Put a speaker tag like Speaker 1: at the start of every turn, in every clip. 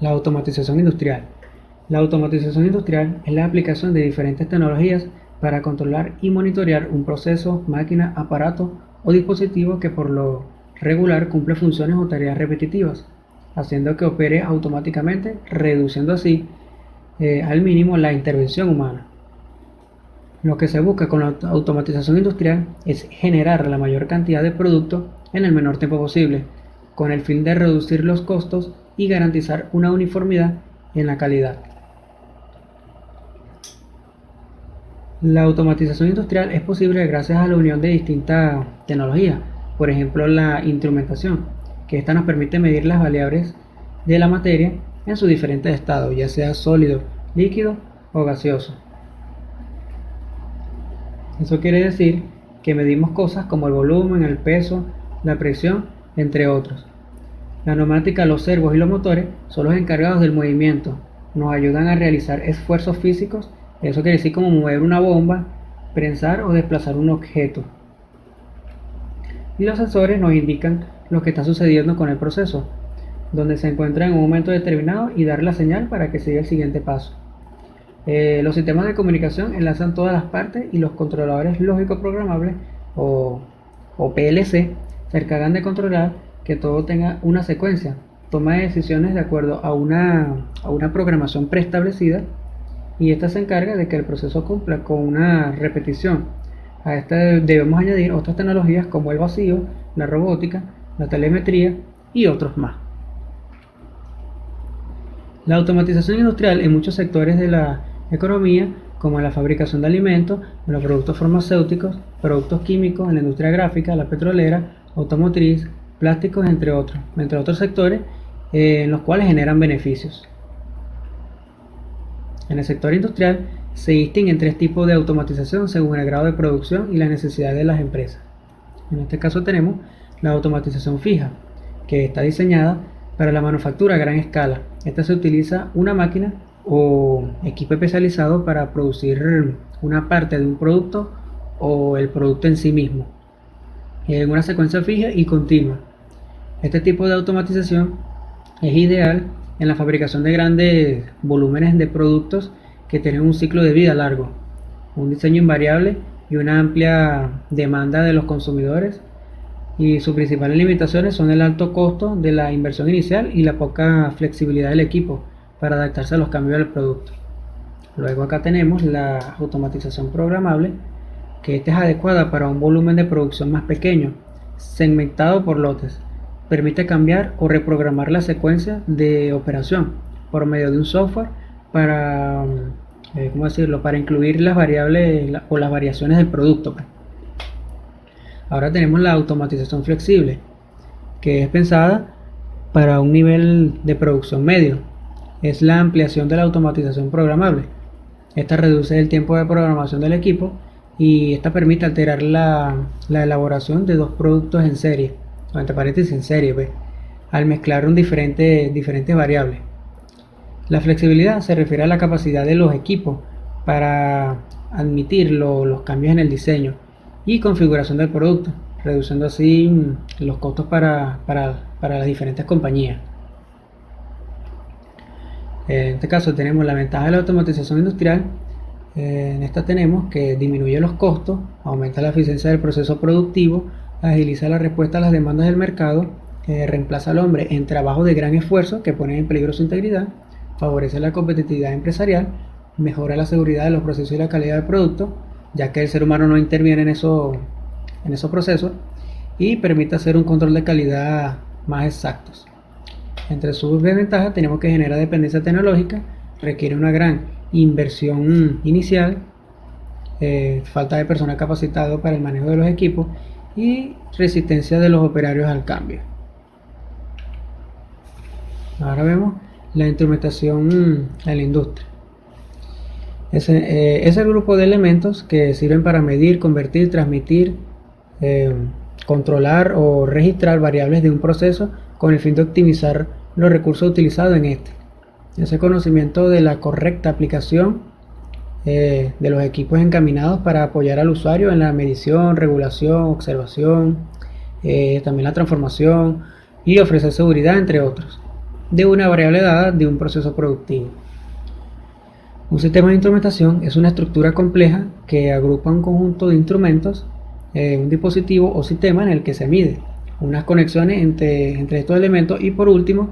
Speaker 1: La automatización industrial. La automatización industrial es la aplicación de diferentes tecnologías para controlar y monitorear un proceso, máquina, aparato o dispositivo que por lo regular cumple funciones o tareas repetitivas, haciendo que opere automáticamente, reduciendo así al mínimo la intervención humana. Lo que se busca con la automatización industrial es generar la mayor cantidad de producto en el menor tiempo posible, con el fin de reducir los costos y garantizar una uniformidad en la calidad. La automatización industrial es posible gracias a la unión de distintas tecnologías, por ejemplo la instrumentación, que esta nos permite medir las variables de la materia en sus diferentes estados, ya sea sólido, líquido o gaseoso. Eso quiere decir que medimos cosas como el volumen, el peso, la presión, entre otros. La neumática, los servos y los motores son los encargados del movimiento. Nos ayudan a realizar esfuerzos físicos, eso quiere decir como mover una bomba, prensar o desplazar un objeto. Y los sensores nos indican lo que está sucediendo con el proceso, donde se encuentra en un momento determinado y dar la señal para que siga el siguiente paso. Los sistemas de comunicación enlazan todas las partes y los controladores lógicos programables o PLC se encargan de controlar que todo tenga una secuencia, toma de decisiones de acuerdo a una programación preestablecida, y esta se encarga de que el proceso cumpla con una repetición. A esta debemos añadir otras tecnologías como el vacío, la robótica, la telemetría y otros más. La automatización industrial en muchos sectores de la economía, como en la fabricación de alimentos, en los productos farmacéuticos, productos químicos, en la industria gráfica, la petrolera, automotriz, plásticos, entre otros sectores en los cuales generan beneficios. En el sector industrial se distinguen tres tipos de automatización según el grado de producción y las necesidades de las empresas. En este caso tenemos la automatización fija, que está diseñada para la manufactura a gran escala. Esta se utiliza una máquina o equipo especializado para producir una parte de un producto o el producto en sí mismo, en una secuencia fija y continua. Este tipo de automatización es ideal en la fabricación de grandes volúmenes de productos que tienen un ciclo de vida largo, un diseño invariable y una amplia demanda de los consumidores, y sus principales limitaciones son el alto costo de la inversión inicial y la poca flexibilidad del equipo para adaptarse a los cambios del producto. Luego acá tenemos la automatización programable, que esta es adecuada para un volumen de producción más pequeño, segmentado por lotes. Permite cambiar o reprogramar la secuencia de operación por medio de un software para, para incluir las variables o las variaciones del producto. Ahora tenemos la automatización flexible, que es pensada para un nivel de producción medio. Es la ampliación de la automatización programable. Esta reduce el tiempo de programación del equipo y esta permite alterar la elaboración de dos productos en serie, entre paréntesis en serie, al mezclar diferentes variables. La flexibilidad se refiere a la capacidad de los equipos para admitir los cambios en el diseño y configuración del producto, reduciendo así los costos para las diferentes compañías. En este caso tenemos la ventaja de la automatización industrial. En esta tenemos que disminuye los costos, aumenta la eficiencia del proceso productivo, agiliza la respuesta a las demandas del mercado, reemplaza al hombre en trabajos de gran esfuerzo que ponen en peligro su integridad, favorece la competitividad empresarial, mejora la seguridad de los procesos y la calidad del producto, ya que el ser humano no interviene en esos procesos, y permite hacer un control de calidad más exactos. Entre sus desventajas tenemos que genera dependencia tecnológica, requiere una gran inversión inicial, falta de personal capacitado para el manejo de los equipos y resistencia de los operarios al cambio. Ahora vemos la instrumentación en la industria. Es el grupo de elementos que sirven para medir, convertir, transmitir, controlar o registrar variables de un proceso con el fin de optimizar los recursos utilizados en este. Ese conocimiento de la correcta aplicación de los equipos encaminados para apoyar al usuario en la medición, regulación, observación, también la transformación y ofrecer seguridad, entre otros. de una variable dada de un proceso productivo. Un sistema de instrumentación es una estructura compleja que agrupa un conjunto de instrumentos, un dispositivo o sistema en el que se mide, unas conexiones entre estos elementos y por último,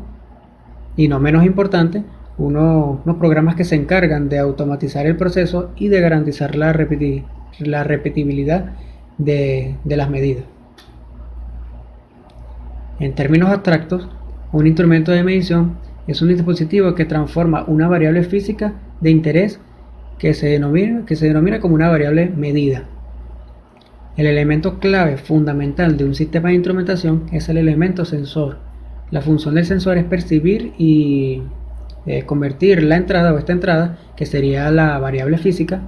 Speaker 1: y no menos importante, unos programas que se encargan de automatizar el proceso y de garantizar la repetibilidad de las medidas. En términos abstractos, un instrumento de medición es un dispositivo que transforma una variable física de interés que se denomina como una variable medida. El elemento clave fundamental de un sistema de instrumentación es el elemento sensor. La función del sensor es percibir y convertir la entrada o esta entrada, que sería la variable física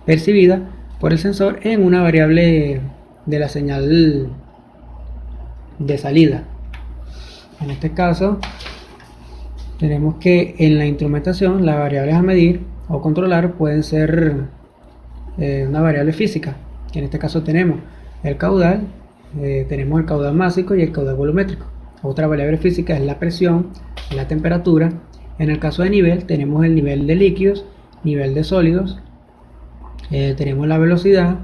Speaker 1: percibida por el sensor, en una variable de la señal de salida. En este caso, tenemos que en la instrumentación las variables a medir o controlar pueden ser una variable física, que en este caso tenemos el caudal, tenemos el caudal másico y el caudal volumétrico. Otra variable física es la presión, la temperatura. En el caso de nivel tenemos el nivel de líquidos, nivel de sólidos, tenemos la velocidad,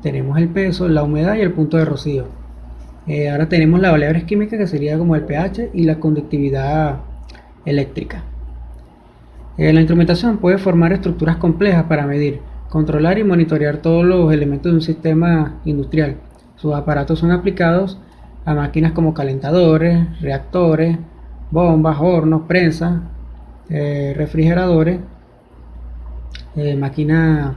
Speaker 1: tenemos el peso, la humedad y el punto de rocío. Ahora tenemos las variables químicas, que sería como el pH y la conductividad eléctrica. La instrumentación puede formar estructuras complejas para medir, controlar y monitorear todos los elementos de un sistema industrial. Sus aparatos son aplicados a máquinas como calentadores, reactores, bombas, hornos, prensas, refrigeradores, máquinas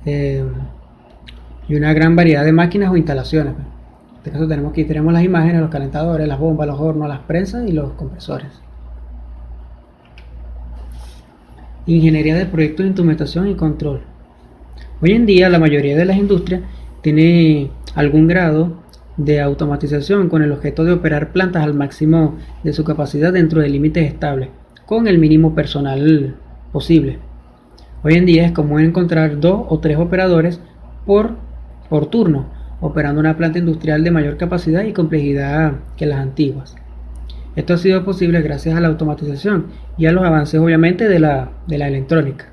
Speaker 1: y una gran variedad de máquinas o instalaciones. En este caso tenemos las imágenes, los calentadores, las bombas, los hornos, las prensas y los compresores. Ingeniería de proyectos de instrumentación y control. Hoy en día la mayoría de las industrias tiene algún grado de automatización con el objeto de operar plantas al máximo de su capacidad dentro de límites estables, con el mínimo personal posible. Hoy en día es común encontrar 2 o 3 operadores por turno, operando una planta industrial de mayor capacidad y complejidad que las antiguas. Esto ha sido posible gracias a la automatización y a los avances obviamente de la electrónica.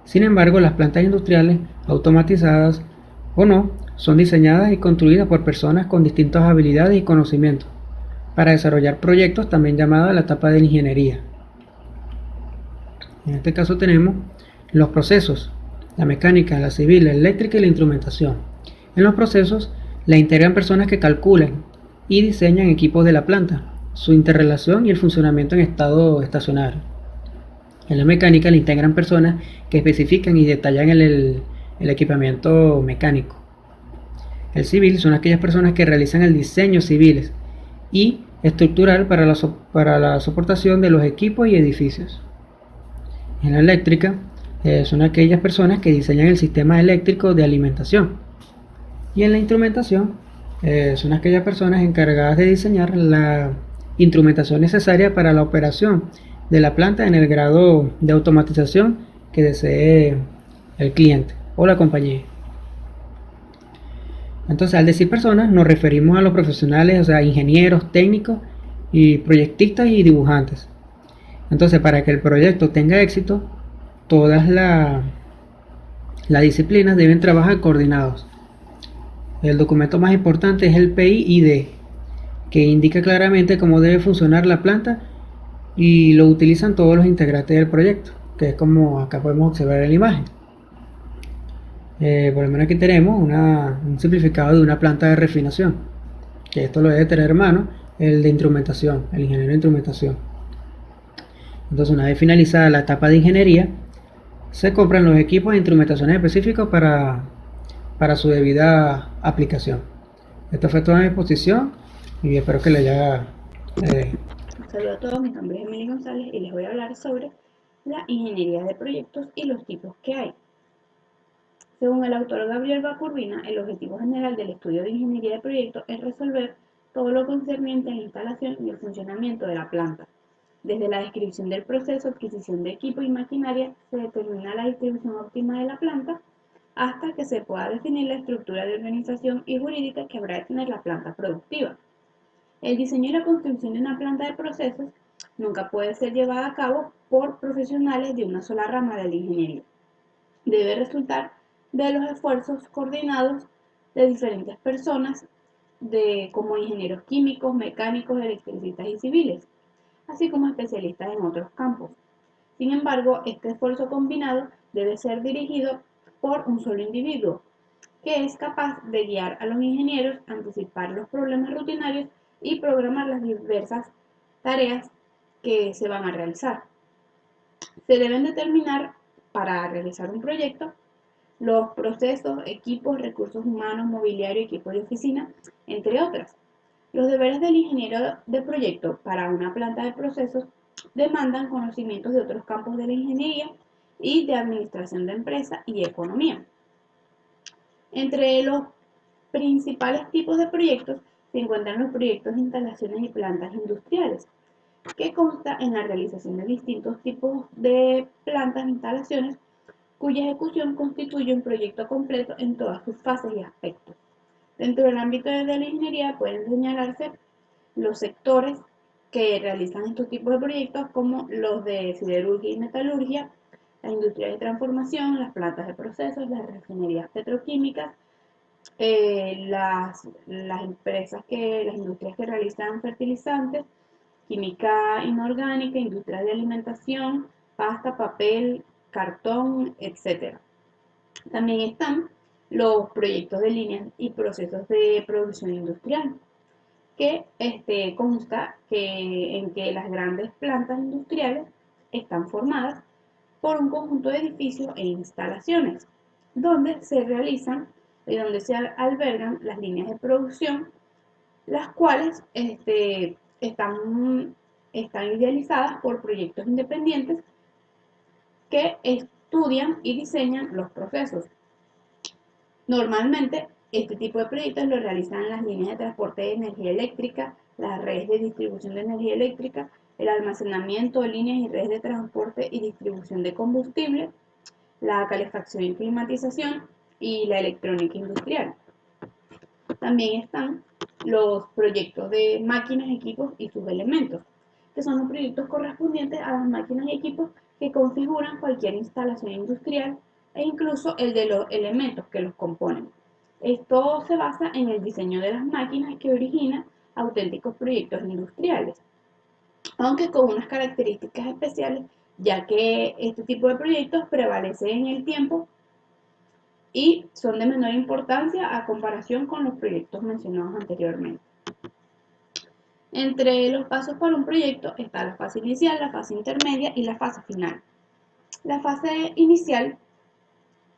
Speaker 1: Sin embargo, las plantas industriales, automatizadas o no, son diseñadas y construidas por personas con distintas habilidades y conocimientos para desarrollar proyectos, también llamada la etapa de la ingeniería. En este caso tenemos los procesos, la mecánica, la civil, la eléctrica y la instrumentación. En los procesos la integran personas que calculan y diseñan equipos de la planta, su interrelación y el funcionamiento en estado estacionario. En la mecánica la integran personas que especifican y detallan el equipamiento mecánico. El civil son aquellas personas que realizan el diseño civiles y estructural para la soportación de los equipos y edificios. En la eléctrica son aquellas personas que diseñan el sistema eléctrico de alimentación. Y en la instrumentación son aquellas personas encargadas de diseñar la instrumentación necesaria para la operación de la planta en el grado de automatización que desee el cliente o la compañía. Entonces, al decir personas, nos referimos a los profesionales, o sea, ingenieros, técnicos y proyectistas y dibujantes. Entonces, para que el proyecto tenga éxito, todas las disciplinas deben trabajar coordinados. El documento más importante es el PID, que indica claramente cómo debe funcionar la planta y lo utilizan todos los integrantes del proyecto, que es como acá podemos observar en la imagen. Por lo menos aquí tenemos un simplificado de una planta de refinación, que esto lo debe tener en mano el de instrumentación, el ingeniero de instrumentación. Entonces, una vez finalizada la etapa de ingeniería, se compran los equipos de instrumentaciones específicos para su debida aplicación. Esto fue toda mi exposición y espero que le haya...
Speaker 2: Un saludo a todos, mi nombre es Emily González y les voy a hablar sobre la ingeniería de proyectos y los tipos que hay. Según el autor Gabriel Bacurbina, el objetivo general del estudio de ingeniería de proyectos es resolver todo lo concerniente a la instalación y el funcionamiento de la planta. Desde la descripción del proceso, adquisición de equipo y maquinaria, se determina la distribución óptima de la planta hasta que se pueda definir la estructura de organización y jurídica que habrá de tener la planta productiva. El diseño y la construcción de una planta de procesos nunca puede ser llevada a cabo por profesionales de una sola rama de la ingeniería. Debe resultar de los esfuerzos coordinados de diferentes personas, como ingenieros químicos, mecánicos, electricistas y civiles, así como especialistas en otros campos. Sin embargo, este esfuerzo combinado debe ser dirigido por un solo individuo, que es capaz de guiar a los ingenieros, anticipar los problemas rutinarios y programar las diversas tareas que se van a realizar. Se deben determinar para realizar un proyecto los procesos, equipos, recursos humanos, mobiliario, equipo de oficina, entre otras. Los deberes del ingeniero de proyecto para una planta de procesos demandan conocimientos de otros campos de la ingeniería y de administración de empresa y economía. Entre los principales tipos de proyectos se encuentran los proyectos de instalaciones y plantas industriales, que consta en la realización de distintos tipos de plantas e instalaciones cuya ejecución constituye un proyecto completo en todas sus fases y aspectos. Dentro del ámbito de la ingeniería pueden señalarse los sectores que realizan estos tipos de proyectos como los de siderurgia y metalurgia, la industria de transformación, las plantas de procesos, las refinerías petroquímicas, las industrias que realizan fertilizantes, química inorgánica, industrias de alimentación, pasta, papel, cartón, etc. También están los proyectos de líneas y procesos de producción industrial, que consta en que las grandes plantas industriales están formadas por un conjunto de edificios e instalaciones, donde se realizan y donde se albergan las líneas de producción, las cuales están idealizadas por proyectos independientes que estudian y diseñan los procesos. Normalmente, este tipo de proyectos lo realizan las líneas de transporte de energía eléctrica, las redes de distribución de energía eléctrica, el almacenamiento, líneas y redes de transporte y distribución de combustible, la calefacción y climatización y la electrónica industrial. También están los proyectos de máquinas, equipos y sus elementos, que son los proyectos correspondientes a las máquinas y equipos que configuran cualquier instalación industrial e incluso el de los elementos que los componen. Esto se basa en el diseño de las máquinas que origina auténticos proyectos industriales, aunque con unas características especiales, ya que este tipo de proyectos prevalece en el tiempo y son de menor importancia a comparación con los proyectos mencionados anteriormente. Entre los pasos para un proyecto está la fase inicial, la fase intermedia y la fase final. La fase inicial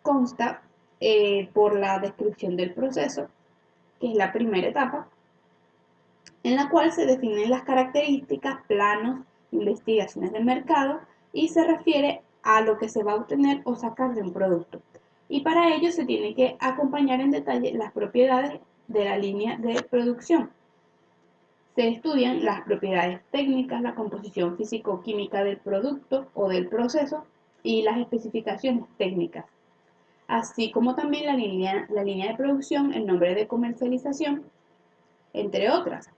Speaker 2: consta por la descripción del proceso, que es la primera etapa, en la cual se definen las características, planos, investigaciones de mercado y se refiere a lo que se va a obtener o sacar de un producto. Y para ello se tiene que acompañar en detalle las propiedades de la línea de producción. Se estudian las propiedades técnicas, la composición físico-química del producto o del proceso y las especificaciones técnicas, así como también la línea de producción, el nombre de comercialización, entre otras.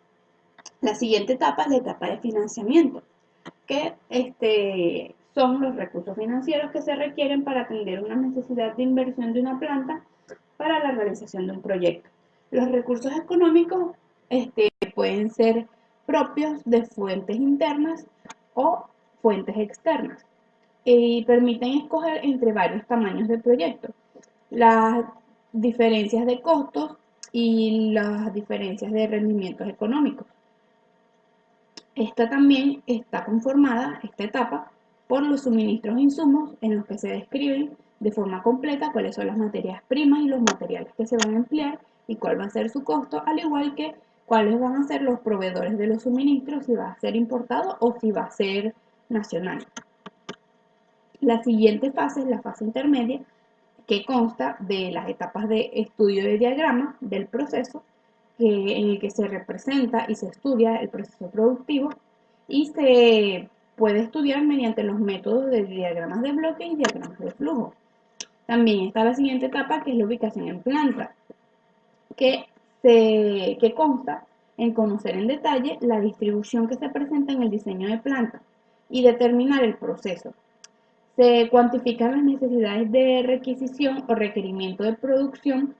Speaker 2: La siguiente etapa es la etapa de financiamiento, que son los recursos financieros que se requieren para atender una necesidad de inversión de una planta para la realización de un proyecto. Los recursos económicos pueden ser propios de fuentes internas o fuentes externas y permiten escoger entre varios tamaños de proyecto, las diferencias de costos y las diferencias de rendimientos económicos. Esta también está conformada, esta etapa, por los suministros e insumos en los que se describen de forma completa cuáles son las materias primas y los materiales que se van a emplear y cuál va a ser su costo, al igual que cuáles van a ser los proveedores de los suministros, si va a ser importado o si va a ser nacional. La siguiente fase es la fase intermedia, que consta de las etapas de estudio de diagrama del proceso, en el que se representa y se estudia el proceso productivo y se puede estudiar mediante los métodos de diagramas de bloque y diagramas de flujo. También está la siguiente etapa, que es la ubicación en planta, que consta en conocer en detalle la distribución que se presenta en el diseño de planta y determinar el proceso. Se cuantifican las necesidades de requisición o requerimiento de producción,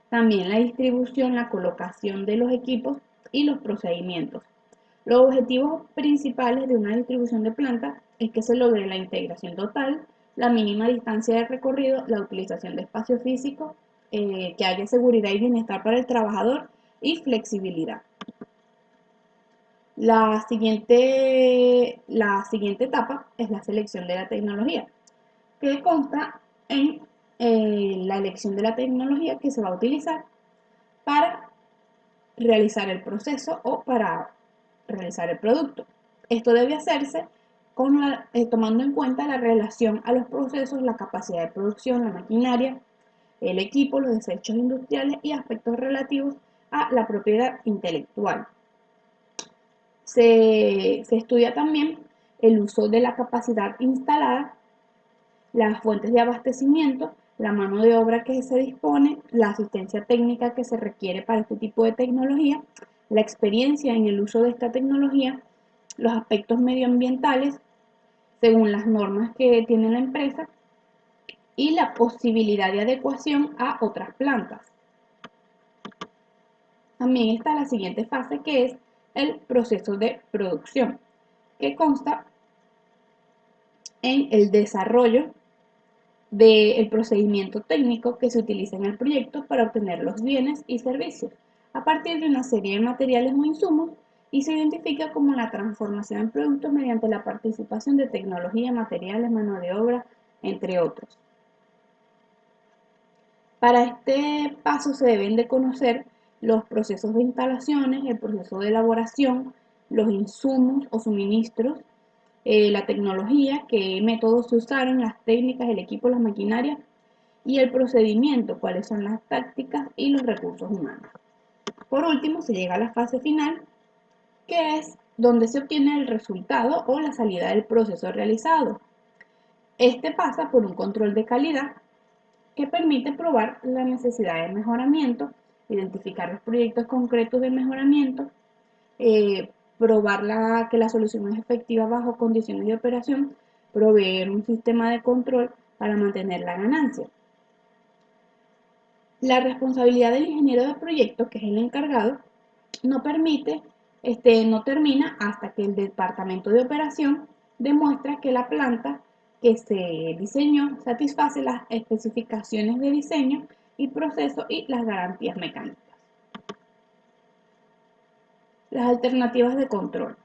Speaker 2: también la distribución, la colocación de los equipos y los procedimientos. Los objetivos principales de una distribución de planta es que se logre la integración total, la mínima distancia de recorrido, la utilización de espacio físico, que haya seguridad y bienestar para el trabajador y flexibilidad. La siguiente etapa es la selección de la tecnología, que consta en la elección de la tecnología que se va a utilizar para realizar el proceso o para realizar el producto. Esto debe hacerse tomando en cuenta la relación a los procesos, la capacidad de producción, la maquinaria, el equipo, los desechos industriales y aspectos relativos a la propiedad intelectual. Se estudia también el uso de la capacidad instalada, las fuentes de abastecimiento, la mano de obra que se dispone, la asistencia técnica que se requiere para este tipo de tecnología, la experiencia en el uso de esta tecnología, los aspectos medioambientales según las normas que tiene la empresa y la posibilidad de adecuación a otras plantas. También está la siguiente fase, que es el proceso de producción, que consta en el desarrollo del procedimiento técnico que se utiliza en el proyecto para obtener los bienes y servicios a partir de una serie de materiales o insumos, y se identifica como la transformación en productos mediante la participación de tecnología, materiales, mano de obra, entre otros. Para este paso se deben de conocer los procesos de instalaciones, el proceso de elaboración, los insumos o suministros, la tecnología, qué métodos se usaron, las técnicas, el equipo, las maquinarias y el procedimiento, cuáles son las tácticas y los recursos humanos. Por último, se llega a la fase final, que es donde se obtiene el resultado o la salida del proceso realizado. Este pasa por un control de calidad que permite probar la necesidad de mejoramiento, identificar los proyectos concretos de mejoramiento, probar que la solución es efectiva bajo condiciones de operación, proveer un sistema de control para mantener la ganancia. La responsabilidad del ingeniero de proyecto, que es el encargado, no termina hasta que el departamento de operación demuestra que la planta que se diseñó satisface las especificaciones de diseño y proceso y las garantías mecánicas. Las alternativas de control.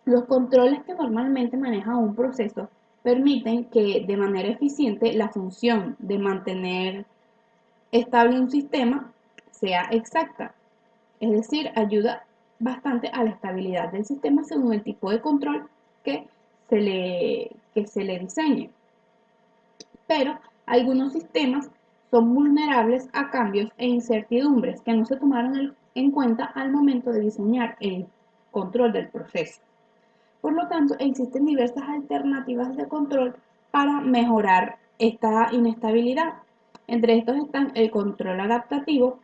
Speaker 2: Los controles que normalmente maneja un proceso permiten que de manera eficiente la función de mantener estable un sistema sea exacta, es decir, ayuda bastante a la estabilidad del sistema según el tipo de control que se le diseñe. Pero algunos sistemas son vulnerables a cambios e incertidumbres que no se tomaron en cuenta al momento de diseñar el control del proceso. Por lo tanto, existen diversas alternativas de control para mejorar esta inestabilidad. Entre estos están el control adaptativo,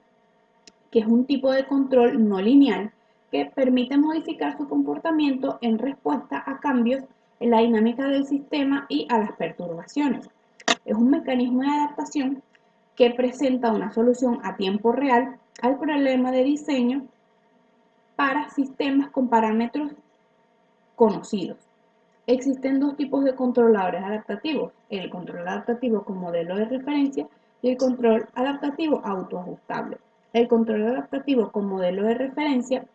Speaker 2: que es un tipo de control no lineal que permite modificar su comportamiento en respuesta a cambios en la dinámica del sistema y a las perturbaciones. Es un mecanismo de adaptación que presenta una solución a tiempo real al problema de diseño para sistemas con parámetros conocidos. Existen dos tipos de controladores adaptativos: el control adaptativo con modelo de referencia y el control adaptativo autoajustable. El control adaptativo con modelo de referencia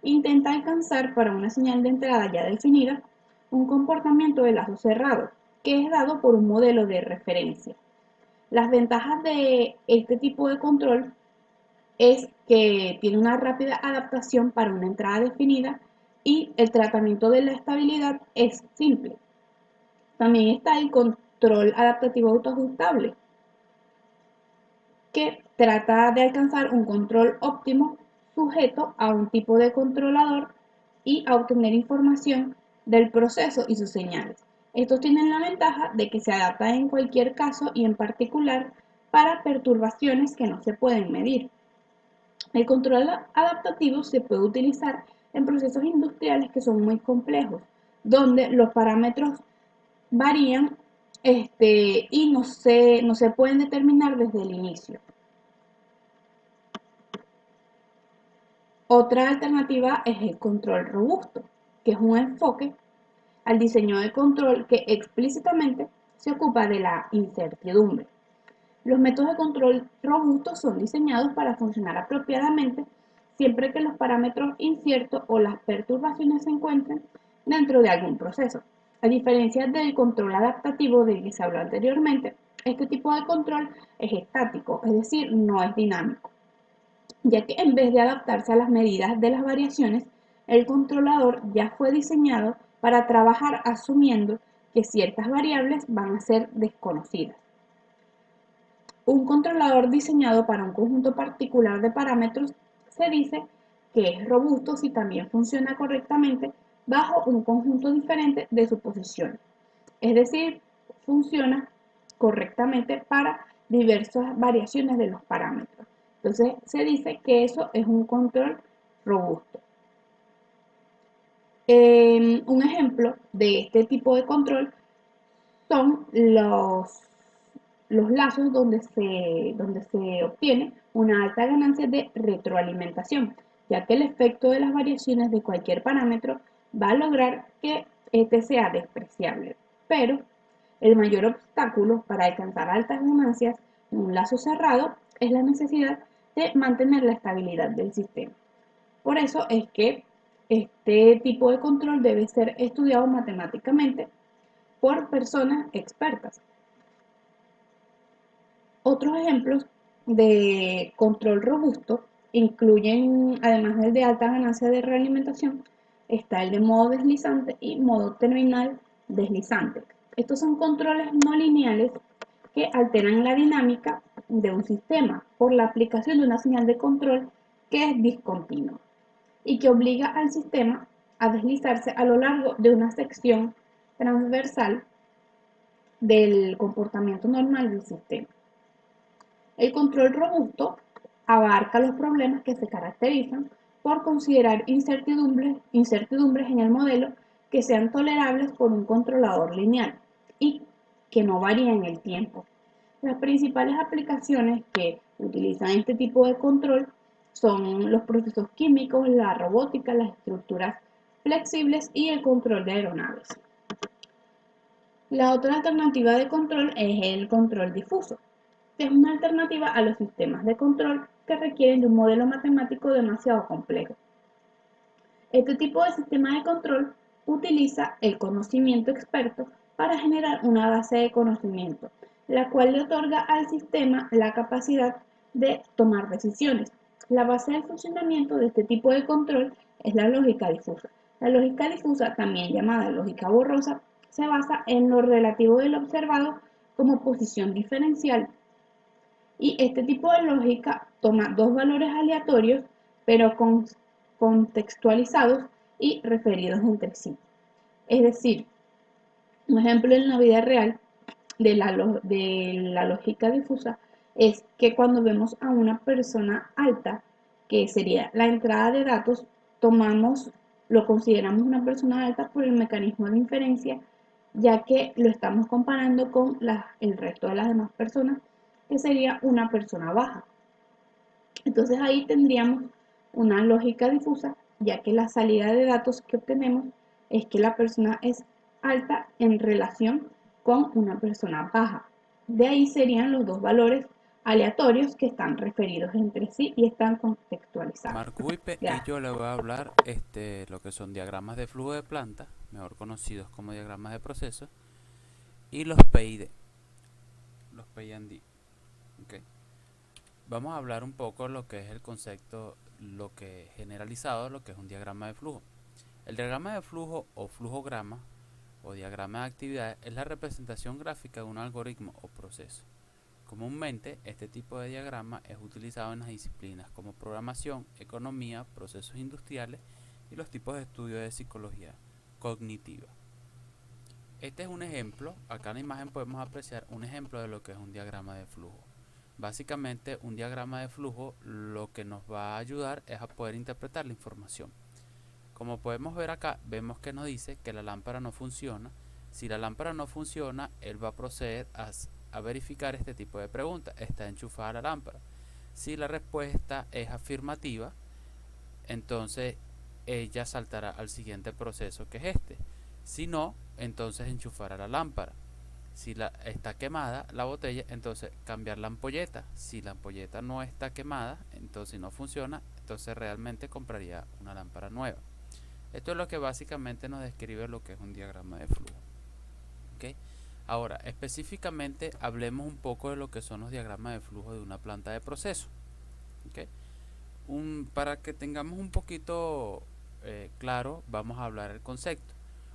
Speaker 2: intenta alcanzar para una señal de entrada ya definida un comportamiento de lazo cerrado que es dado por un modelo de referencia. Las ventajas de este tipo de control es que tiene una rápida adaptación para una entrada definida y el tratamiento de la estabilidad es simple. También está el control adaptativo autoajustable, que trata de alcanzar un control óptimo sujeto a un tipo de controlador y a obtener información del proceso y sus señales. Estos tienen la ventaja de que se adapta en cualquier caso y en particular para perturbaciones que no se pueden medir. El control adaptativo se puede utilizar en procesos industriales que son muy complejos, donde los parámetros varían y no se pueden determinar desde el inicio. Otra alternativa es el control robusto, que es un enfoque al diseño de control que explícitamente se ocupa de la incertidumbre. Los métodos de control robustos son diseñados para funcionar apropiadamente siempre que los parámetros inciertos o las perturbaciones se encuentren dentro de algún proceso. A diferencia del control adaptativo del que se habló anteriormente, este tipo de control es estático, es decir, no es dinámico, ya que en vez de adaptarse a las medidas de las variaciones, el controlador ya fue diseñado para trabajar asumiendo que ciertas variables van a ser desconocidas. Un controlador diseñado para un conjunto particular de parámetros se dice que es robusto si también funciona correctamente bajo un conjunto diferente de suposiciones. Es decir, funciona correctamente para diversas variaciones de los parámetros. Entonces se dice que eso es un control robusto. Un ejemplo de este tipo de control son los lazos donde se obtiene una alta ganancia de retroalimentación, ya que el efecto de las variaciones de cualquier parámetro va a lograr que este sea despreciable. Pero el mayor obstáculo para alcanzar altas ganancias en un lazo cerrado es la necesidad de mantener la estabilidad del sistema. Por eso es que este tipo de control debe ser estudiado matemáticamente por personas expertas. Otros ejemplos de control robusto incluyen, además del de alta ganancia de realimentación, está el de modo deslizante y modo terminal deslizante. Estos son controles no lineales que alteran la dinámica de un sistema por la aplicación de una señal de control que es discontinua y que obliga al sistema a deslizarse a lo largo de una sección transversal del comportamiento normal del sistema. El control robusto abarca los problemas que se caracterizan por considerar incertidumbres en el modelo que sean tolerables por un controlador lineal y que no varíen en el tiempo. Las principales aplicaciones que utilizan este tipo de control son los procesos químicos, la robótica, las estructuras flexibles y el control de aeronaves. La otra alternativa de control es el control difuso, que es una alternativa a los sistemas de control que requieren de un modelo matemático demasiado complejo. Este tipo de sistema de control utiliza el conocimiento experto para generar una base de conocimiento, la cual le otorga al sistema la capacidad de tomar decisiones. La base de funcionamiento de este tipo de control es la lógica difusa. La lógica difusa, también llamada lógica borrosa, se basa en lo relativo del observado como posición diferencial. Y este tipo de lógica toma dos valores aleatorios, pero contextualizados y referidos entre sí. Es decir, un ejemplo en la vida real de la lógica difusa es que cuando vemos a una persona alta, que sería la entrada de datos, lo consideramos una persona alta por el mecanismo de inferencia, ya que lo estamos comparando con el resto de las demás personas, que sería una persona baja. Entonces ahí tendríamos una lógica difusa, ya que la salida de datos que obtenemos es que la persona es alta en relación con una persona baja. De ahí serían los dos valores aleatorios que están referidos entre sí y están contextualizados.
Speaker 3: Marcuipe y
Speaker 2: Gracias.
Speaker 3: yo le voy a hablar lo que son diagramas de flujo de planta, mejor conocidos como diagramas de proceso, y los PID, los P&D. Okay. Vamos a hablar un poco lo que es el concepto, lo que generalizado, lo que es un diagrama de flujo. El diagrama de flujo o flujograma o diagrama de actividad es la representación gráfica de un algoritmo o proceso. Comúnmente, este tipo de diagrama es utilizado en las disciplinas como programación, economía, procesos industriales y los tipos de estudio de psicología cognitiva. Este es un ejemplo, acá en la imagen podemos apreciar un ejemplo de lo que es un diagrama de flujo. Básicamente, un diagrama de flujo lo que nos va a ayudar es a poder interpretar la información. Como podemos ver acá, vemos que nos dice que la lámpara no funciona. Si la lámpara no funciona, él va a proceder a verificar este tipo de preguntas. ¿Está enchufada la lámpara? Si la respuesta es afirmativa, entonces ella saltará al siguiente proceso, que es este. Si no, entonces enchufará la lámpara. Si está quemada la botella, entonces cambiar la ampolleta. Si la ampolleta no está quemada, entonces no funciona, entonces realmente compraría una lámpara nueva. Esto es lo que básicamente nos describe lo que es un diagrama de flujo. ¿Okay? Ahora, específicamente hablemos un poco de lo que son los diagramas de flujo de una planta de proceso. ¿Okay? Para que tengamos un poquito claro, vamos a hablar el concepto.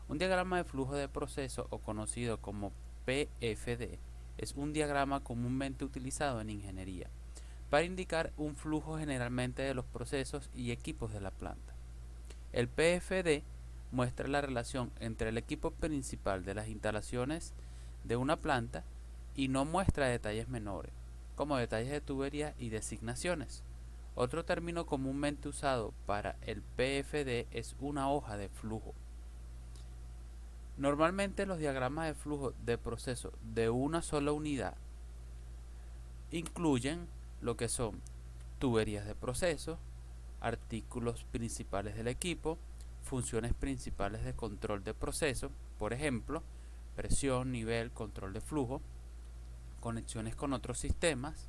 Speaker 3: Un diagrama de flujo de proceso, o conocido como PFD, es un diagrama comúnmente utilizado en ingeniería para indicar un flujo generalmente de los procesos y equipos de la planta. El PFD muestra la relación entre el equipo principal de las instalaciones de una planta y no muestra detalles menores, como detalles de tubería y designaciones. Otro término comúnmente usado para el PFD es una hoja de flujo. Normalmente los diagramas de flujo de proceso de una sola unidad incluyen lo que son tuberías de proceso, artículos principales del equipo, funciones principales de control de proceso, por ejemplo, presión, nivel, control de flujo, conexiones con otros sistemas,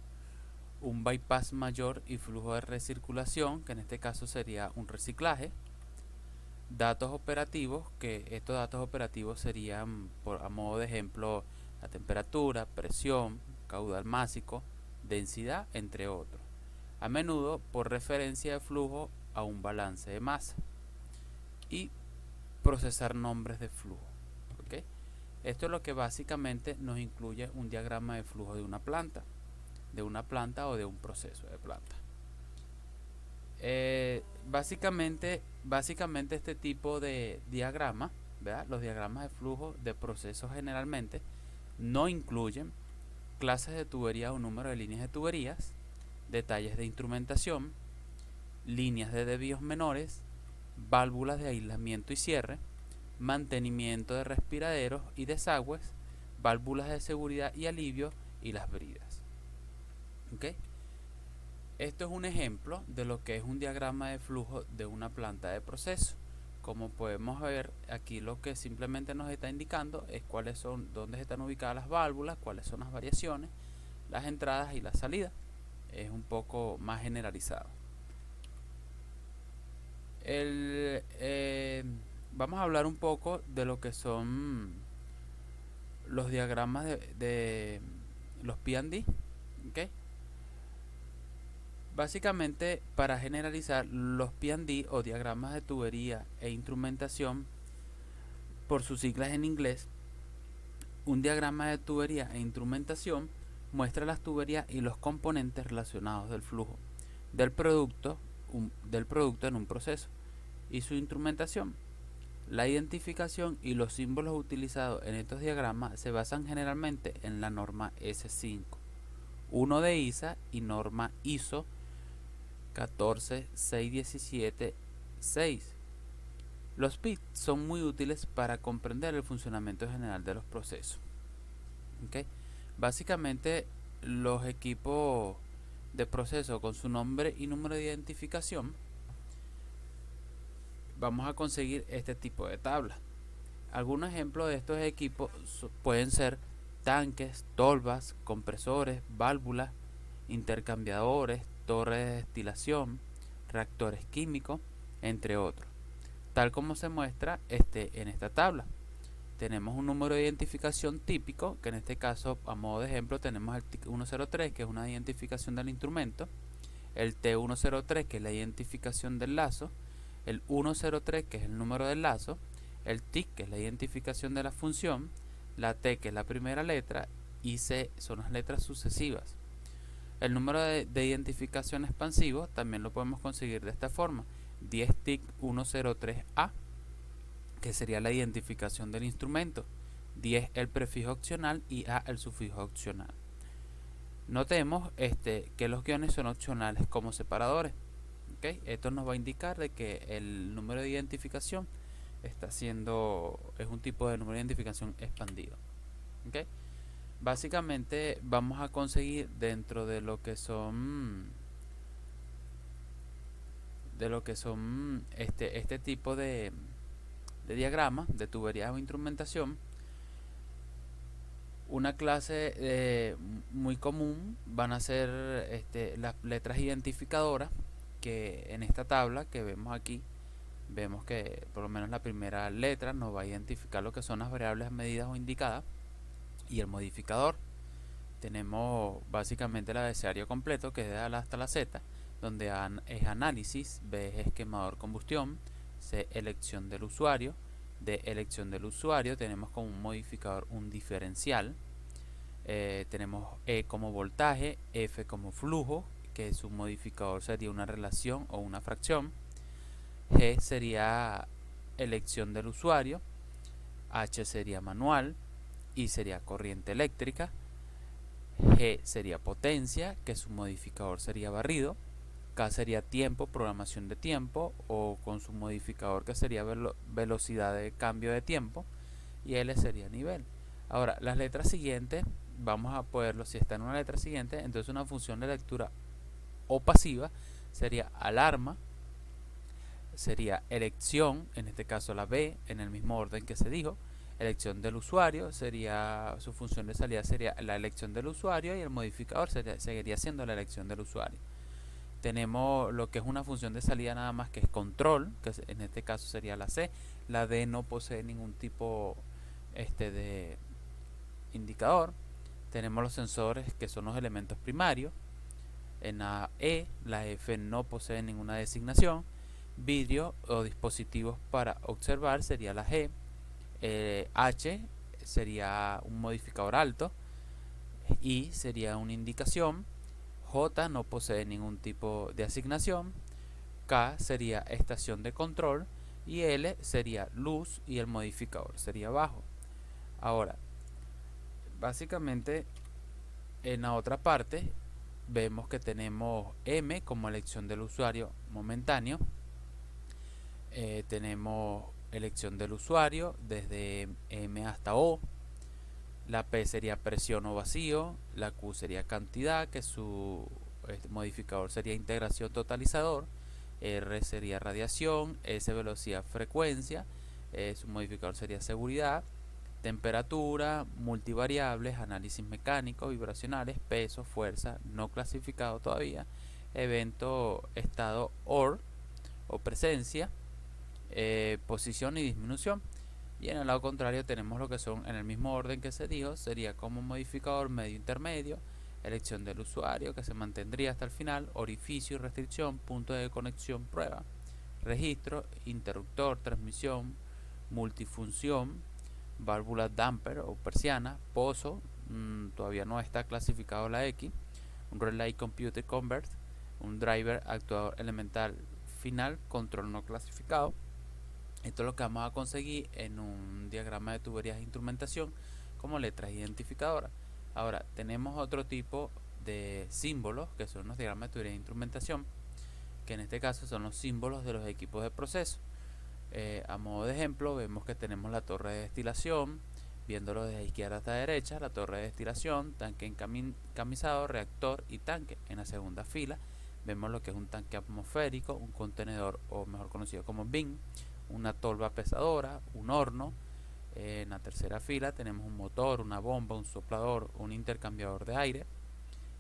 Speaker 3: un bypass mayor y flujo de recirculación, que en este caso sería un reciclaje, datos operativos, que estos datos operativos serían, a modo de ejemplo, la temperatura, presión, caudal másico, densidad, entre otros, a menudo por referencia de flujo a un balance de masa, y procesar nombres de flujo. ¿Okay? Esto es lo que básicamente nos incluye un diagrama de flujo de una planta o de un proceso de planta. Básicamente este tipo de diagrama, ¿verdad? Los diagramas de flujo de procesos generalmente no incluyen clases de tubería o número de líneas de tuberías, detalles de instrumentación, líneas de desvíos menores, válvulas de aislamiento y cierre, mantenimiento de respiraderos y desagües, válvulas de seguridad y alivio y las bridas. ¿Okay? Esto es un ejemplo de lo que es un diagrama de flujo de una planta de proceso. Como podemos ver aquí, lo que simplemente nos está indicando es dónde están ubicadas las válvulas, cuáles son las variaciones, las entradas y las salidas. Es un poco más generalizado. Vamos a hablar un poco de lo que son los diagramas de los P&D. ¿Okay? Básicamente, para generalizar, los P&D o diagramas de tubería e instrumentación, por sus siglas en inglés, un diagrama de tubería e instrumentación muestra las tuberías y los componentes relacionados del flujo del producto en un proceso y su instrumentación. La identificación y los símbolos utilizados en estos diagramas se basan generalmente en la norma S5, 1 de ISA y norma ISO 14617-6. Los PIT son muy útiles para comprender el funcionamiento general de los procesos. ¿Okay? Básicamente, los equipos de proceso con su nombre y número de identificación, vamos a conseguir este tipo de tabla. Algunos ejemplos de estos equipos pueden ser tanques, tolvas, compresores, válvulas, intercambiadores, torres de destilación, reactores químicos, entre otros, tal como se muestra en esta tabla. Tenemos un número de identificación típico, que en este caso, a modo de ejemplo, tenemos el TIC 103, que es una identificación del instrumento, el T103, que es la identificación del lazo, el 103, que es el número del lazo, el TIC, que es la identificación de la función, la T, que es la primera letra, y C son las letras sucesivas. El número de identificación expansivo también lo podemos conseguir de esta forma: 10 TIC 103A, que sería la identificación del instrumento, 10 el prefijo opcional y A el sufijo opcional. Notemos que los guiones son opcionales como separadores. ¿Okay? Esto nos va a indicar de que el número de identificación es un tipo de número de identificación expandido. ¿Okay? Básicamente vamos a conseguir dentro de lo que son este tipo de diagramas de tuberías o instrumentación. Una clase muy común van a ser las letras identificadoras, que en esta tabla que vemos aquí vemos que por lo menos la primera letra nos va a identificar lo que son las variables medidas o indicadas, y el modificador. Tenemos básicamente el abecedario completo, que es de A hasta la Z, donde A es análisis, B es esquemador combustión, C elección del usuario. De elección del usuario tenemos como un modificador un diferencial. Tenemos E como voltaje, F como flujo, que su modificador sería una relación o una fracción. G sería elección del usuario, H sería manual, I sería corriente eléctrica, G sería potencia, que su modificador sería barrido, K sería tiempo, programación de tiempo, o con su modificador que sería velocidad de cambio de tiempo, y L sería nivel. Ahora, las letras siguientes, vamos a poderlo, si está en una letra siguiente, entonces una función de lectura o pasiva sería alarma, sería elección, en este caso la B, en el mismo orden que se dijo. Elección del usuario sería, su función de salida sería la elección del usuario, y el modificador seguiría siendo la elección del usuario. Tenemos lo que es una función de salida nada más, que es control, que en este caso sería la C. La D no posee ningún tipo de indicador. Tenemos los sensores, que son los elementos primarios. En la E, la F no posee ninguna designación. Vidrio o dispositivos para observar sería la G. H sería un modificador alto. I sería una indicación. J no posee ningún tipo de asignación. K sería estación de control. Y L sería luz, y el modificador sería bajo. Ahora, básicamente en la otra parte vemos que tenemos M como elección del usuario momentáneo. Tenemos elección del usuario desde M hasta O. La P sería presión o vacío. La Q sería cantidad, que su modificador sería integración totalizador. R sería radiación. S velocidad frecuencia. Su modificador sería seguridad. Temperatura, multivariables, análisis mecánico, vibracionales, peso, fuerza, no clasificado todavía. Evento, estado OR o presencia. Posición y disminución. Y en el lado contrario tenemos lo que son, en el mismo orden que se dijo, sería como modificador medio intermedio, elección del usuario, que se mantendría hasta el final, orificio y restricción, punto de conexión, prueba, registro, interruptor, transmisión, multifunción, válvula damper o persiana, pozo, todavía no está clasificado la X, un relay computer convert, un driver actuador elemental final, control no clasificado. Esto es lo que vamos a conseguir en un diagrama de tuberías de instrumentación como letras identificadoras. Ahora, tenemos otro tipo de símbolos, que son los diagramas de tuberías de instrumentación, que en este caso son los símbolos de los equipos de proceso. A modo de ejemplo, vemos que tenemos la torre de destilación, viéndolo desde izquierda hasta derecha, la torre de destilación, tanque encamisado, reactor y tanque. En la segunda fila vemos lo que es un tanque atmosférico, un contenedor, o mejor conocido como bin, una tolva pesadora, un horno. En la tercera fila tenemos un motor, una bomba, un soplador, un intercambiador de aire.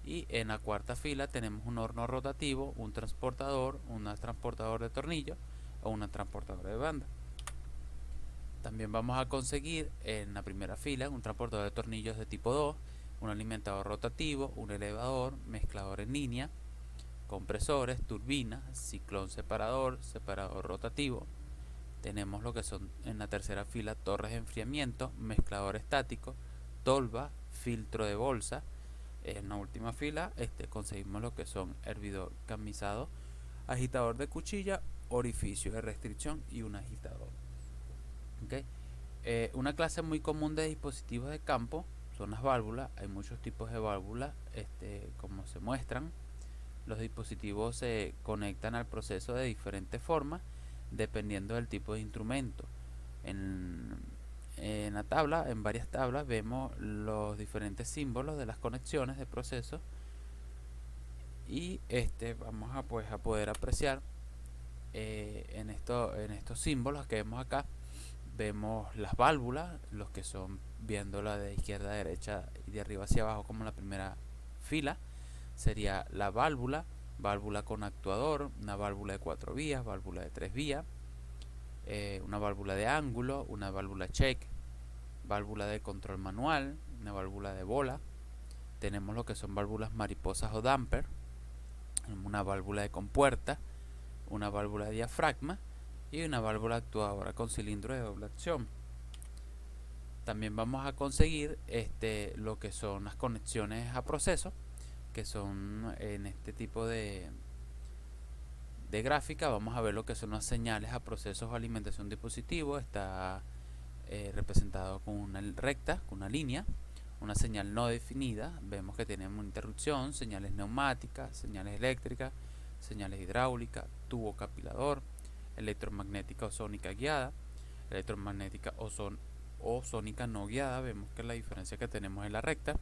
Speaker 3: Y en la cuarta fila tenemos un horno rotativo, un transportador de tornillos o una transportadora de banda. También vamos a conseguir en la primera fila un transportador de tornillos de tipo 2, un alimentador rotativo, un elevador, mezclador en línea, compresores, turbinas, ciclón separador, separador rotativo. Tenemos lo que son en la tercera fila torres de enfriamiento, mezclador estático, tolva, filtro de bolsa. En la última fila conseguimos lo que son hervidor camisado, agitador de cuchilla, orificio de restricción y un agitador. ¿Okay? Una clase muy común de dispositivos de campo son las válvulas. Hay muchos tipos de válvulas, como se muestran. Los dispositivos se conectan al proceso de diferentes formas dependiendo del tipo de instrumento. En la tabla, en varias tablas, vemos los diferentes símbolos de las conexiones de proceso y vamos a poder apreciar en estos símbolos que vemos acá. Vemos las válvulas, los que son viéndola de izquierda a derecha y de arriba hacia abajo como la primera fila. Sería la válvula con actuador, una válvula de 4 vías, válvula de 3 vías, una válvula de ángulo, una válvula check, válvula de control manual, una válvula de bola. Tenemos lo que son válvulas mariposas o damper, una válvula de compuerta, una válvula de diafragma y una válvula actuadora con cilindro de doble acción. También vamos a conseguir lo que son las conexiones a proceso, que son en este tipo de gráfica. Vamos a ver lo que son las señales a procesos o alimentación de dispositivo. Está representado con una recta, con una línea, una señal no definida. Vemos que tenemos una interrupción, señales neumáticas, señales eléctricas, señales hidráulicas, tubo capilador, electromagnética o sónica guiada, electromagnética o sónica no guiada. Vemos que la diferencia que tenemos es la recta.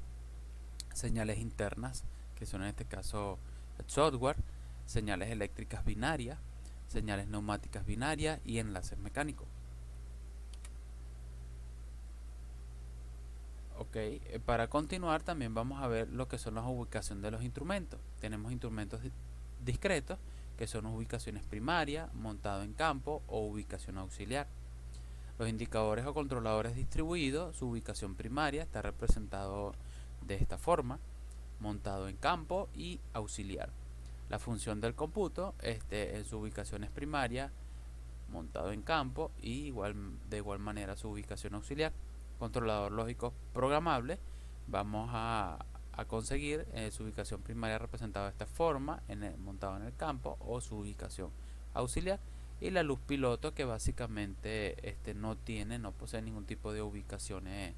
Speaker 3: Señales internas, que son en este caso el software, señales eléctricas binarias, señales neumáticas binarias y enlaces mecánicos. Ok, para continuar también vamos a ver lo que son las ubicaciones de los instrumentos. Tenemos instrumentos discretos, que son ubicaciones primarias, montado en campo o ubicación auxiliar. Los indicadores o controladores distribuidos, su ubicación primaria está representado de esta forma, montado en campo y auxiliar. La función del cómputo en su ubicación es primaria, montado en campo y de igual manera su ubicación auxiliar. Controlador lógico programable, vamos a conseguir su ubicación primaria representada de esta forma, montado en el campo, o su ubicación auxiliar. Y la luz piloto, que básicamente no posee ningún tipo de ubicaciones,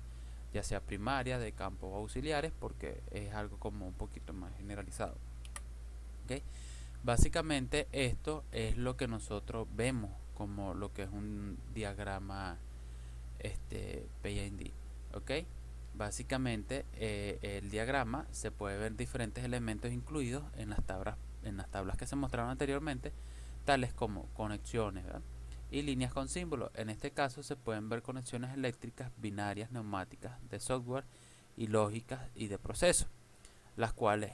Speaker 3: ya sea primaria, de campo o auxiliares, porque es algo como un poquito más generalizado. ¿Okay? Básicamente esto es lo que nosotros vemos como lo que es un diagrama PID. ¿Ok? Básicamente el diagrama se puede ver diferentes elementos incluidos en las tablas que se mostraron anteriormente, tales como conexiones, ¿verdad?, y líneas con símbolos. En este caso se pueden ver conexiones eléctricas, binarias, neumáticas, de software y lógicas y de proceso, las cuales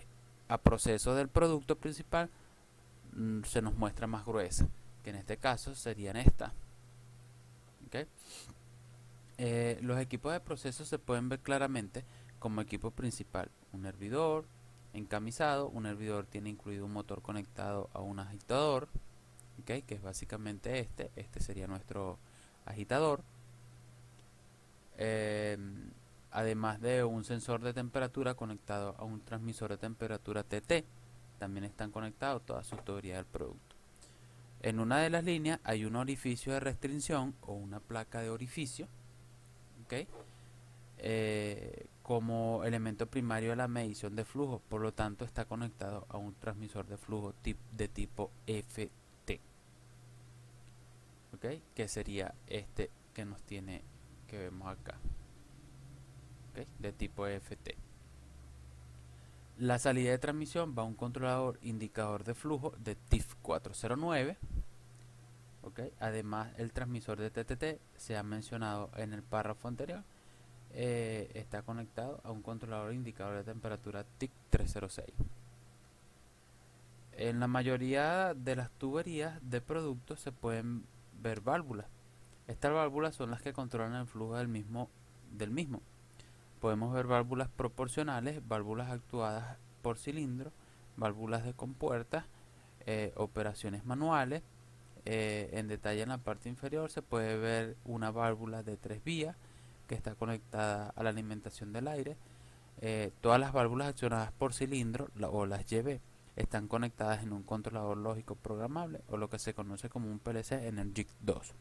Speaker 3: a proceso del producto principal se nos muestra más gruesa, que en este caso serían estas. ¿Okay? Los equipos de proceso se pueden ver claramente como equipo principal: un hervidor encamisado. Un hervidor tiene incluido un motor conectado a un agitador, ¿okay?, que es básicamente este sería nuestro agitador, además de un sensor de temperatura conectado a un transmisor de temperatura TT. También están conectados todas sus tuberías del producto. En una de las líneas hay un orificio de restricción o una placa de orificio, ¿okay?, como elemento primario de la medición de flujo. Por lo tanto, está conectado a un transmisor de flujo de tipo FT, ¿okay?, que sería que nos tiene, que vemos acá, ¿okay?, de tipo FT. La salida de transmisión va a un controlador indicador de flujo de TIF 409. ¿Okay? Además, el transmisor de TTT, se ha mencionado en el párrafo anterior, está conectado a un controlador indicador de temperatura TIC 306. En la mayoría de las tuberías de productos se pueden ver válvulas. Estas válvulas son las que controlan el flujo del mismo. Podemos ver válvulas proporcionales, válvulas actuadas por cilindro, válvulas de compuertas, operaciones manuales. En detalle, en la parte inferior se puede ver una válvula de 3 vías que está conectada a la alimentación del aire. Todas las válvulas accionadas por cilindro o las YB están conectadas en un controlador lógico programable, o lo que se conoce como un PLC en el JIC 2.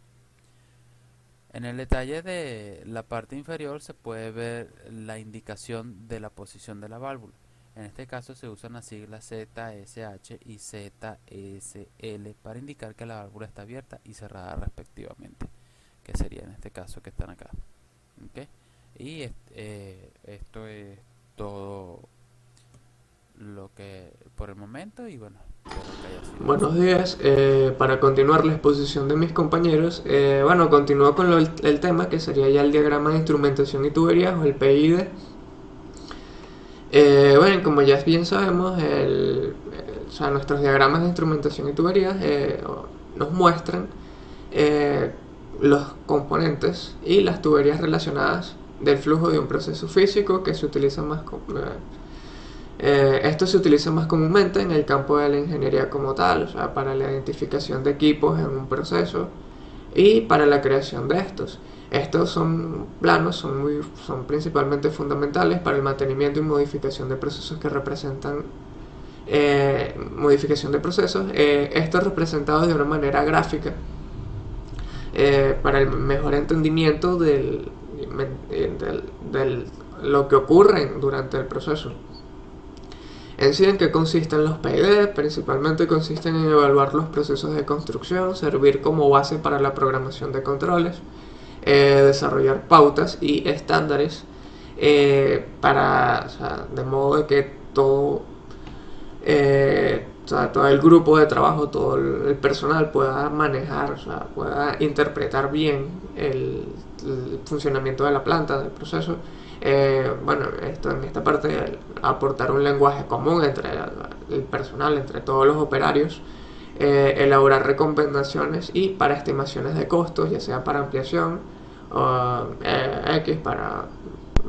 Speaker 3: En el detalle de la parte inferior se puede ver la indicación de la posición de la válvula. En este caso se usan las siglas ZSH y ZSL para indicar que la válvula está abierta y cerrada respectivamente, que sería en este caso que están acá. ¿Okay? Y esto es todo lo que por el momento, y bueno, espero que haya sido
Speaker 4: Buenos
Speaker 3: útil.
Speaker 4: días. Para continuar la exposición de mis compañeros, bueno, continúo con el tema que sería ya el diagrama de instrumentación y tuberías o el PID. Bueno, como ya bien sabemos, o sea, nuestros diagramas de instrumentación y tuberías nos muestran los componentes y las tuberías relacionadas del flujo de un proceso físico que se utiliza más esto se utiliza más comúnmente en el campo de la ingeniería como tal, o sea, para la identificación de equipos en un proceso y para la creación de estos. Estos son planos, son principalmente fundamentales para el mantenimiento y modificación de procesos que representan modificación de procesos, estos representados de una manera gráfica para el mejor entendimiento de lo que ocurre durante el proceso. En sí, ¿en qué consisten los PID? Principalmente consisten en evaluar los procesos de construcción, servir como base para la programación de controles, desarrollar pautas y estándares o sea, de modo de que todo todo el grupo de trabajo, todo el personal pueda manejar, o sea, pueda interpretar bien el funcionamiento de la planta, del proceso. Bueno, esto en esta parte, aportar un lenguaje común entre el personal, entre todos los operarios, elaborar recomendaciones y para estimaciones de costos, ya sea para ampliación o X para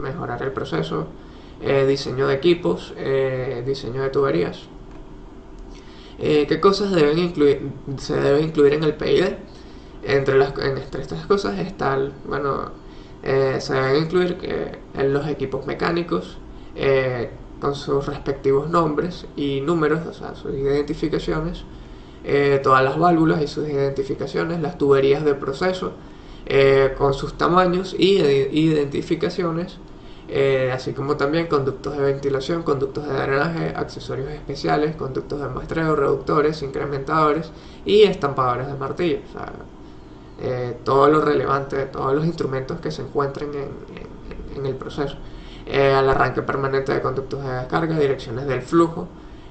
Speaker 4: mejorar el proceso, diseño de equipos, diseño de tuberías. ¿Qué cosas se deben incluir en el PID? Entre estas cosas está, bueno, se deben incluir los equipos mecánicos con sus respectivos nombres y números, o sea, sus identificaciones, todas las válvulas y sus identificaciones, las tuberías de proceso con sus tamaños y identificaciones, así como también conductos de ventilación, conductos de drenaje, accesorios especiales, conductos de muestreo, reductores, incrementadores y estampadores de martillo. O sea, todo lo relevante, todos los instrumentos que se encuentren en el proceso. Al arranque permanente de conductos de descarga, direcciones del flujo,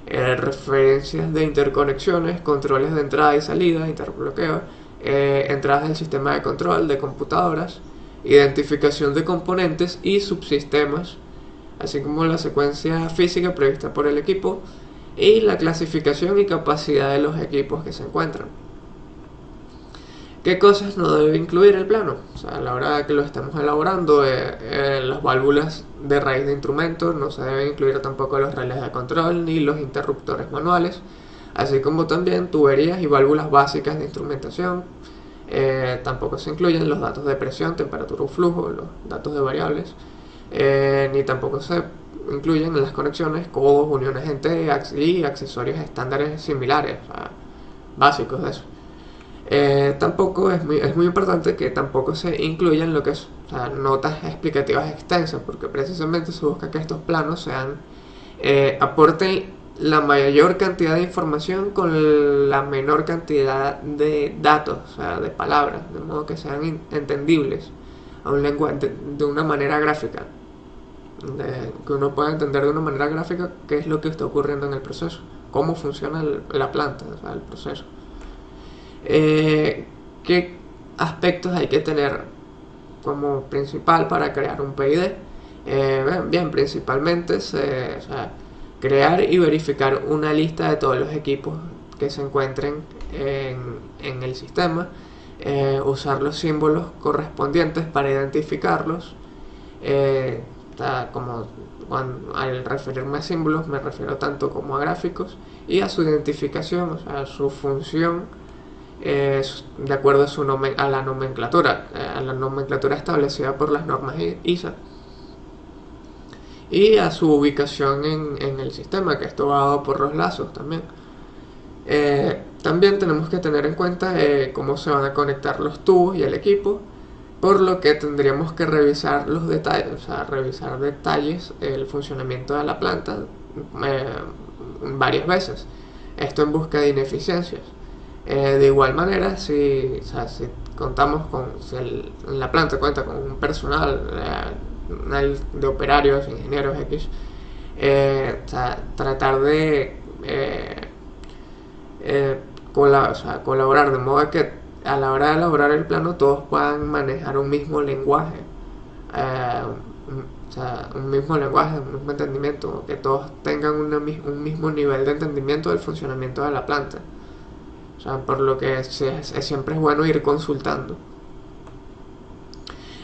Speaker 4: referencias de interconexiones, controles de entrada y salida, interbloqueo, entradas del sistema de control de computadoras, identificación de componentes y subsistemas, así como la secuencia física prevista por el equipo y la clasificación y capacidad de los equipos que se encuentran. ¿Qué cosas no debe incluir el plano? O sea, a la hora de que lo estemos elaborando, las válvulas de raíz de instrumentos, no se deben incluir tampoco los relés de control ni los interruptores manuales, así como también tuberías y válvulas básicas de instrumentación. Tampoco se incluyen los datos de presión, temperatura o flujo, los datos de variables, ni tampoco se incluyen en las conexiones codos, uniones en T y accesorios estándares similares, o sea, básicos de eso. Tampoco es muy importante que tampoco se incluyan lo que es, o sea, notas explicativas extensas, porque precisamente se busca que estos planos aporten la mayor cantidad de información con la menor cantidad de datos, o sea, de palabras, de modo que sean entendibles a un lenguaje de una manera gráfica, que uno pueda entender de una manera gráfica qué es lo que está ocurriendo en el proceso, cómo funciona la planta, o sea, el proceso. ¿Qué aspectos hay que tener como principal para crear un PID? Bien, principalmente o sea, crear y verificar una lista de todos los equipos que se encuentren en el sistema, usar los símbolos correspondientes para identificarlos. Como al referirme a símbolos me refiero tanto como a gráficos y a su identificación, o sea, a su función de acuerdo a la nomenclatura establecida por las normas ISA y a su ubicación en el sistema, que esto va dado por los lazos también. También tenemos que tener en cuenta cómo se van a conectar los tubos y el equipo, por lo que tendríamos que revisar los detalles, o sea, revisar detalles el funcionamiento de la planta varias veces. Esto en busca de ineficiencias. De igual manera, si contamos con, si la planta cuenta con un personal de operarios, ingenieros X, tratar de colaborar de modo que a la hora de elaborar el plano todos puedan manejar un mismo lenguaje, un mismo lenguaje, un mismo entendimiento, que todos tengan un mismo nivel de entendimiento del funcionamiento de la planta. O sea, por lo que siempre es bueno ir consultando.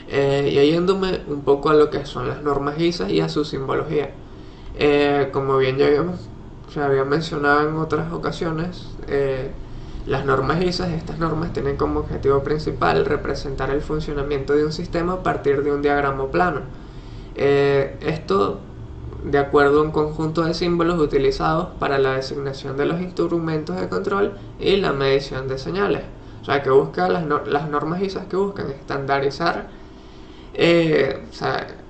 Speaker 4: Y yéndome un poco a lo que son las normas ISA y a su simbología. Como bien ya había mencionado en otras ocasiones, las normas ISA, estas normas tienen como objetivo principal representar el funcionamiento de un sistema a partir de un diagrama plano. Esto de acuerdo a un conjunto de símbolos utilizados para la designación de los instrumentos de control y la medición de señales. O sea, que busca las normas ISA que buscan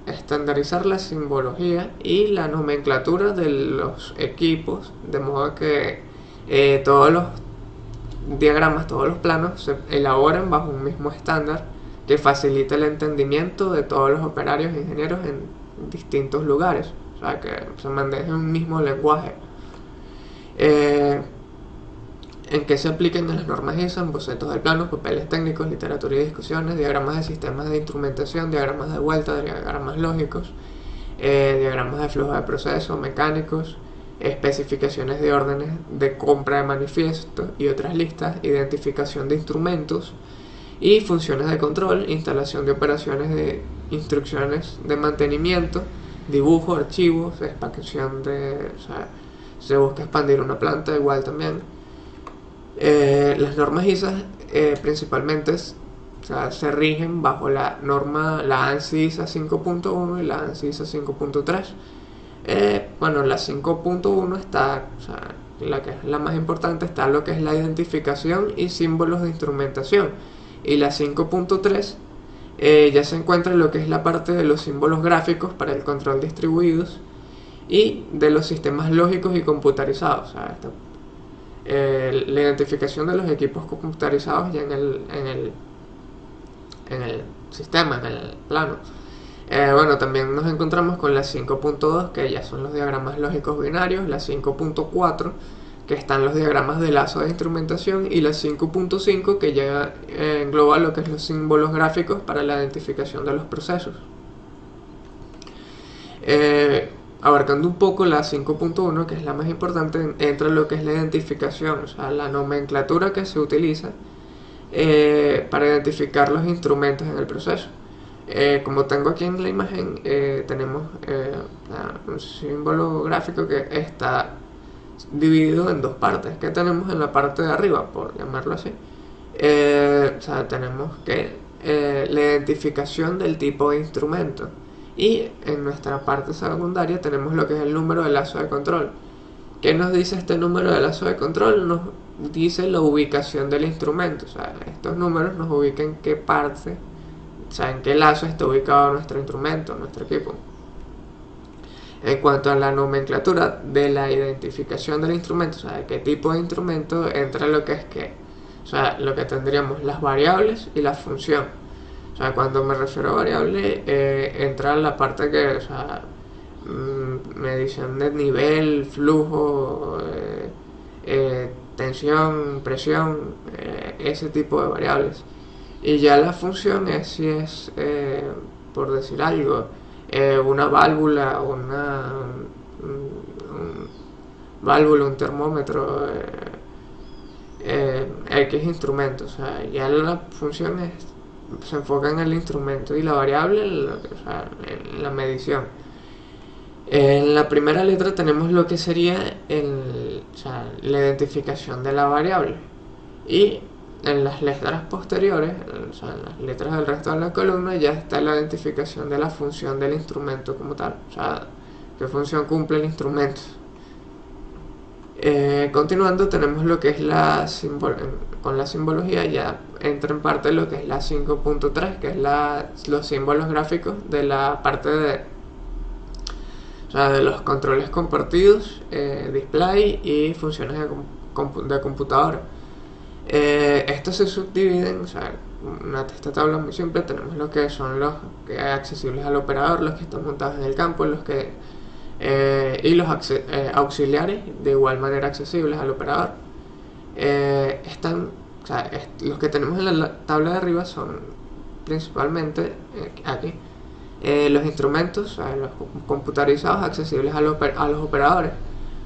Speaker 4: estandarizar la simbología y la nomenclatura de los equipos, de modo que todos los diagramas, todos los planos se elaboran bajo un mismo estándar que facilite el entendimiento de todos los operarios e ingenieros en distintos lugares. O sea, que se maneje un mismo lenguaje. ¿En qué se aplican las normas ISA? En bocetos del plano, papeles técnicos, literatura y discusiones, diagramas de sistemas de instrumentación, diagramas de vuelta, diagramas lógicos, diagramas de flujo de proceso, mecánicos, especificaciones de órdenes de compra de manifiesto y otras listas, identificación de instrumentos y funciones de control, instalación de operaciones de instrucciones de mantenimiento, dibujo, archivos, expansión se busca expandir una planta igual también. Las normas ISA principalmente se rigen bajo la norma, la ANSI ISA 5.1 y la ANSI ISA 5.3. Bueno, la 5.1 está, la que es la más importante, está lo que es la identificación y símbolos de instrumentación, y la 5.3 ya se encuentra en lo que es la parte de los símbolos gráficos para el control distribuidos y de los sistemas lógicos y computarizados. O sea, la identificación de los equipos computarizados ya en el sistema, en el plano. Bueno, también nos encontramos con la 5.2, que ya son los diagramas lógicos binarios, la 5.4, que están los diagramas de lazo de instrumentación, y la 5.5, que ya engloba lo que es los símbolos gráficos para la identificación de los procesos. Abarcando un poco la 5.1, que es la más importante, entra lo que es la identificación, o sea, la nomenclatura que se utiliza para identificar los instrumentos en el proceso. Como tengo aquí en la imagen, tenemos un símbolo gráfico que está dividido en dos partes. Que tenemos en la parte de arriba, por llamarlo así? Tenemos que la identificación del tipo de instrumento, y en nuestra parte secundaria tenemos lo que es el número de lazo de control. ¿Qué nos dice este número de lazo de control? Nos dice la ubicación del instrumento. O sea, estos números nos ubican en qué parte, o sea, en qué lazo está ubicado nuestro instrumento, nuestro equipo. En cuanto a la nomenclatura de la identificación del instrumento, o sea, de qué tipo de instrumento, entra lo que es o sea, lo que tendríamos las variables y la función. O sea, cuando me refiero a variable, entra la parte que, o sea, medición de nivel, flujo, tensión, presión, ese tipo de variables. Y ya la función es si es, por decir algo, una válvula, un termómetro, X instrumentos. O sea, ya la función se enfoca en el instrumento, y la variable en la medición. En la primera letra tenemos lo que sería la identificación de la variable, y en las letras posteriores, en las letras del resto de la columna, ya está la identificación de la función del instrumento como tal. O sea, qué función cumple el instrumento. Continuando, tenemos lo que es con la simbología, ya entra en parte lo que es la 5.3, que es los símbolos gráficos de la parte o sea, de los controles compartidos, display y funciones de computadora. Estos se subdividen, o sea, esta tabla muy simple, tenemos lo que son los que accesibles al operador, los que están montados en el campo, y los auxiliares de igual manera accesibles al operador. O sea, los que tenemos en la tabla de arriba son principalmente aquí los instrumentos, los computarizados accesibles a los operadores,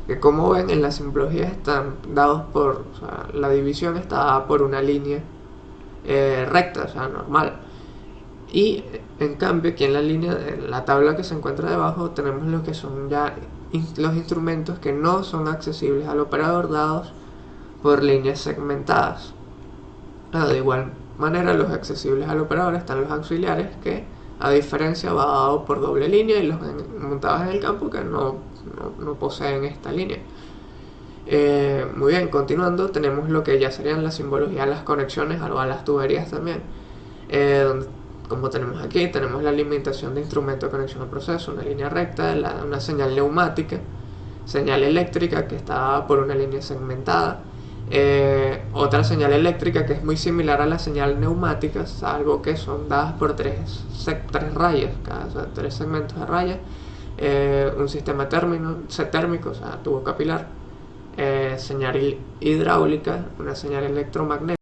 Speaker 4: que como ven en la simbología están dados o sea, la división está dada por una línea recta, o sea, normal. Y en cambio aquí en la tabla que se encuentra debajo, tenemos lo que son ya los instrumentos que no son accesibles al operador, dados por líneas segmentadas. De igual manera, los accesibles al operador están los auxiliares, que a diferencia va dado por doble línea, y los montados en el campo que no poseen esta línea. Muy bien, continuando, tenemos lo que ya serían la simbología de las conexiones, algo a las tuberías también. Donde, como tenemos aquí, tenemos la limitación de instrumento de conexión al proceso, una línea recta, una señal neumática, señal eléctrica que está por una línea segmentada, otra señal eléctrica que es muy similar a la señal neumática, salvo que son dadas por tres rayas, o sea, tres segmentos de rayas, un sistema térmico, o sea, tubo capilar, señal hidráulica, una señal electromagnética.